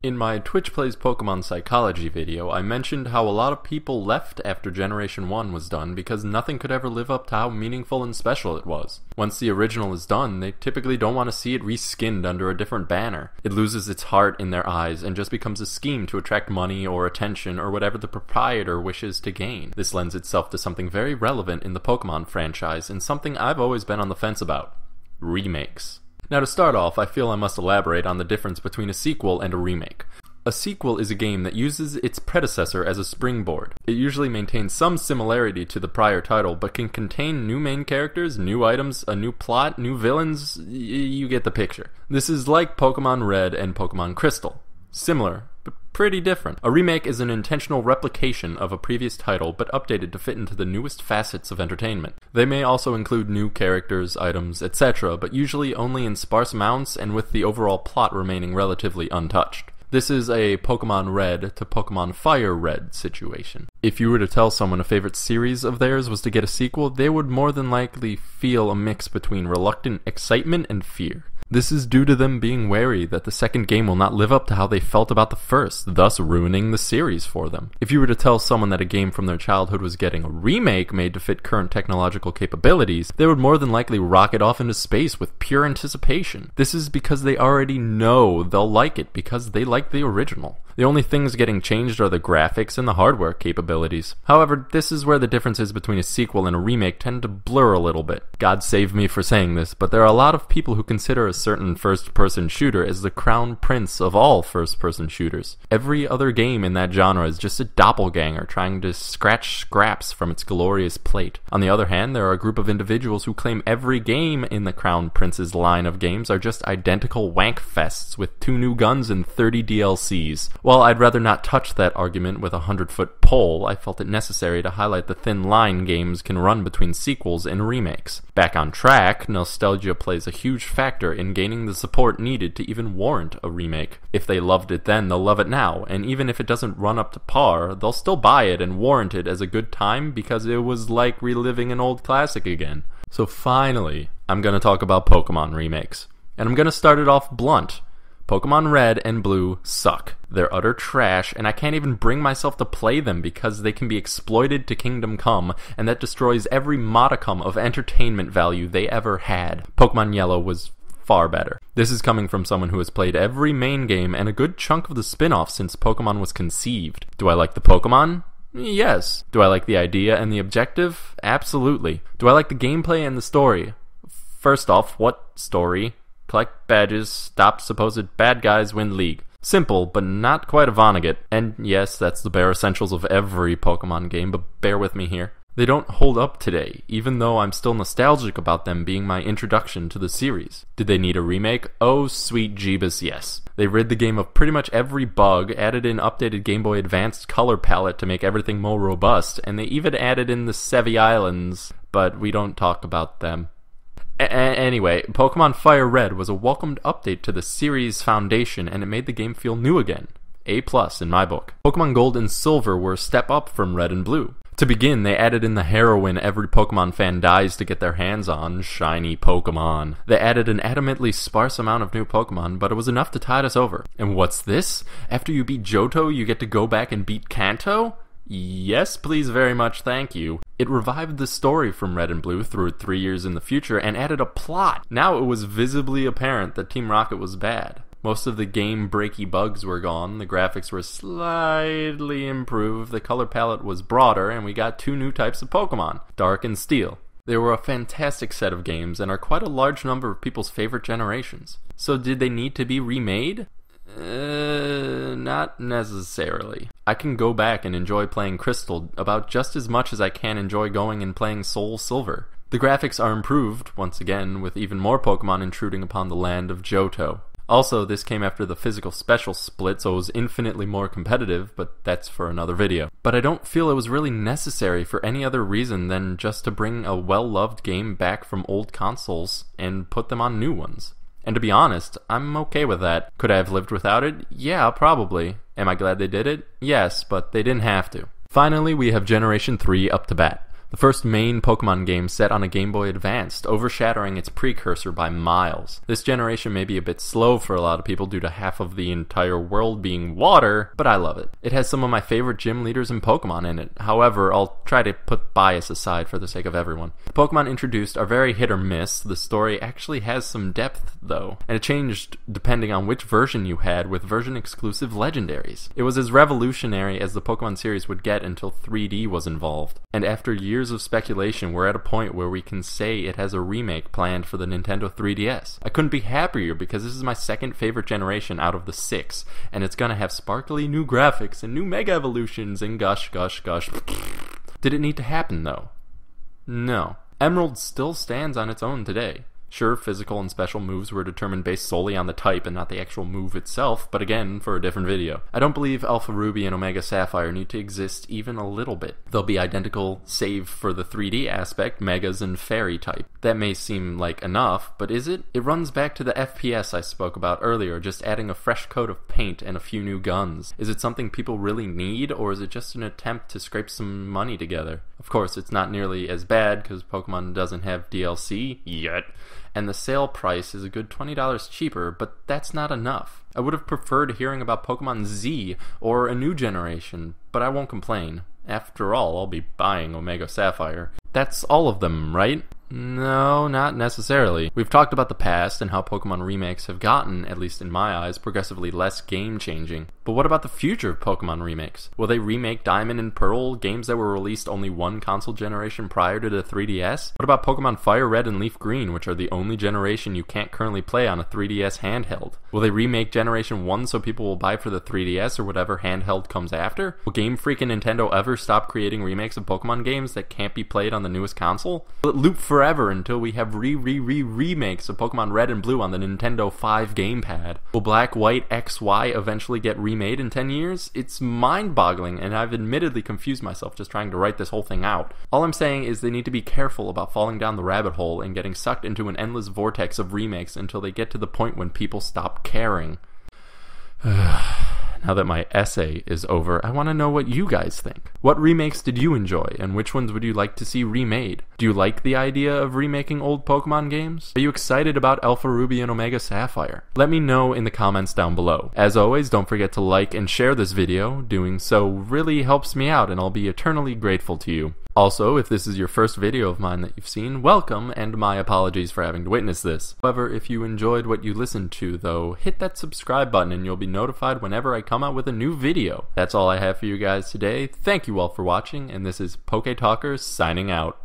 In my Twitch Plays Pokemon Psychology video, I mentioned how a lot of people left after Generation 1 was done because nothing could ever live up to how meaningful and special it was. Once the original is done, they typically don't want to see it reskinned under a different banner. It loses its heart in their eyes and just becomes a scheme to attract money or attention or whatever the proprietor wishes to gain. This lends itself to something very relevant in the Pokemon franchise and something I've always been on the fence about: remakes. Now, to start off, I feel I must elaborate on the difference between a sequel and a remake. A sequel is a game that uses its predecessor as a springboard. It usually maintains some similarity to the prior title, but can contain new main characters, new items, a new plot, new villains. You get the picture. This is like Pokemon Red and Pokemon Crystal. Similar, but pretty different. A remake is an intentional replication of a previous title, but updated to fit into the newest facets of entertainment. They may also include new characters, items, etc., but usually only in sparse amounts and with the overall plot remaining relatively untouched. This is a Pokemon Red to Pokemon Fire Red situation. If you were to tell someone a favorite series of theirs was to get a sequel, they would more than likely feel a mix between reluctant excitement and fear. This is due to them being wary that the second game will not live up to how they felt about the first, thus ruining the series for them. If you were to tell someone that a game from their childhood was getting a remake made to fit current technological capabilities, they would more than likely rocket off into space with pure anticipation. This is because they already know they'll like it because they like the original. The only things getting changed are the graphics and the hardware capabilities. However, this is where the differences between a sequel and a remake tend to blur a little bit. God save me for saying this, but there are a lot of people who consider a certain first-person shooter as the crown prince of all first-person shooters. Every other game in that genre is just a doppelganger trying to scratch scraps from its glorious plate. On the other hand, there are a group of individuals who claim every game in the crown prince's line of games are just identical wank fests with 2 new guns and 30 DLCs. While I'd rather not touch that argument with a 100-foot pole, I felt it necessary to highlight the thin line games can run between sequels and remakes. Back on track, nostalgia plays a huge factor in gaining the support needed to even warrant a remake. If they loved it then, they'll love it now, and even if it doesn't run up to par, they'll still buy it and warrant it as a good time because it was like reliving an old classic again. So finally, I'm going to talk about Pokemon remakes. And I'm going to start it off blunt. Pokemon Red and Blue suck. They're utter trash, and I can't even bring myself to play them because they can be exploited to Kingdom Come, and that destroys every modicum of entertainment value they ever had. Pokemon Yellow was far better. This is coming from someone who has played every main game and a good chunk of the spin-off since Pokemon was conceived. Do I like the Pokemon? Yes. Do I like the idea and the objective? Absolutely. Do I like the gameplay and the story? First off, what story? Collect badges, stop supposed bad guys, win league. Simple, but not quite a Vonnegut. And yes, that's the bare essentials of every Pokemon game, but bear with me here. They don't hold up today, even though I'm still nostalgic about them being my introduction to the series. Did they need a remake? Oh, sweet Jeebus, yes. They rid the game of pretty much every bug, added in updated Game Boy Advanced color palette to make everything more robust, and they even added in the Sevi Islands, but we don't talk about them. Anyway, Pokemon Fire Red was a welcomed update to the series' foundation, and it made the game feel new again. A+ in my book. Pokemon Gold and Silver were a step up from Red and Blue. To begin, they added in the heroine every Pokemon fan dies to get their hands on, shiny Pokemon. They added an adamantly sparse amount of new Pokemon, but it was enough to tide us over. And what's this? After you beat Johto, you get to go back and beat Kanto? Yes, please, very much, thank you. It revived the story from Red and Blue through 3 years in the future and added a plot. Now it was visibly apparent that Team Rocket was bad. Most of the game-breaky bugs were gone, the graphics were slightly improved, the color palette was broader, and we got 2 new types of Pokemon, Dark and Steel. They were a fantastic set of games and are quite a large number of people's favorite generations. So did they need to be remade? Not necessarily. I can go back and enjoy playing Crystal about just as much as I can enjoy going and playing Soul Silver. The graphics are improved, once again, with even more Pokemon intruding upon the land of Johto. Also, this came after the physical special split, so it was infinitely more competitive, but that's for another video. But I don't feel it was really necessary for any other reason than just to bring a well-loved game back from old consoles and put them on new ones. And to be honest, I'm okay with that. Could I have lived without it? Yeah, probably. Am I glad they did it? Yes, but they didn't have to. Finally, we have Generation 3 up to bat. The the first main Pokemon game set on a Game Boy Advance, overshadowing its precursor by miles. This generation may be a bit slow for a lot of people due to half of the entire world being water, but I love it. It has some of my favorite gym leaders in Pokemon in it. However, I'll try to put bias aside for the sake of everyone. The Pokemon introduced are very hit or miss. The story actually has some depth though, and it changed depending on which version you had, with version-exclusive legendaries. It was as revolutionary as the Pokemon series would get until 3D was involved. And after years of speculation, we're at a point where we can say it has a remake planned for the Nintendo 3DS. I couldn't be happier because this is my second favorite generation out of the 6, and it's gonna have sparkly new graphics and new Mega Evolutions and gush. Did it need to happen though? No. Emerald still stands on its own today. Sure, physical and special moves were determined based solely on the type and not the actual move itself, but again, for a different video. I don't believe Alpha Ruby and Omega Sapphire need to exist even a little bit. They'll be identical save for the 3D aspect, Megas and Fairy type. That may seem like enough, but is it? It runs back to the FPS I spoke about earlier, just adding a fresh coat of paint and a few new guns. Is it something people really need, or is it just an attempt to scrape some money together? Of course, it's not nearly as bad because Pokemon doesn't have DLC yet, and the sale price is a good $20 cheaper, but that's not enough. I would have preferred hearing about Pokemon Z or a new generation, but I won't complain. After all, I'll be buying Omega Sapphire. That's all of them, right? No, not necessarily. We've talked about the past and how Pokemon remakes have gotten, at least in my eyes, progressively less game-changing. But what about the future of Pokemon remakes? Will they remake Diamond and Pearl, games that were released only one console generation prior to the 3DS? What about Pokemon Fire Red and Leaf Green, which are the only generation you can't currently play on a 3DS handheld? Will they remake Generation 1 so people will buy for the 3DS or whatever handheld comes after? Will Game Freak and Nintendo ever stop creating remakes of Pokemon games that can't be played on the newest console? Will it loop forever until we have remakes of Pokemon Red and Blue on the Nintendo 5 gamepad? Will Black, White, XY eventually get remade in 10 years? It's mind-boggling, and I've admittedly confused myself just trying to write this whole thing out. All I'm saying is they need to be careful about falling down the rabbit hole and getting sucked into an endless vortex of remakes until they get to the point when people stop caring. Now that my essay is over, I want to know what you guys think. What remakes did you enjoy, and which ones would you like to see remade? Do you like the idea of remaking old Pokemon games? Are you excited about Alpha Ruby and Omega Sapphire? Let me know in the comments down below. As always, don't forget to like and share this video. Doing so really helps me out, and I'll be eternally grateful to you. Also, if this is your first video of mine that you've seen, welcome, and my apologies for having to witness this. However, if you enjoyed what you listened to, though, hit that subscribe button and you'll be notified whenever I come out with a new video. That's all I have for you guys today. Thank you all for watching, and this is PokeTalkers signing out.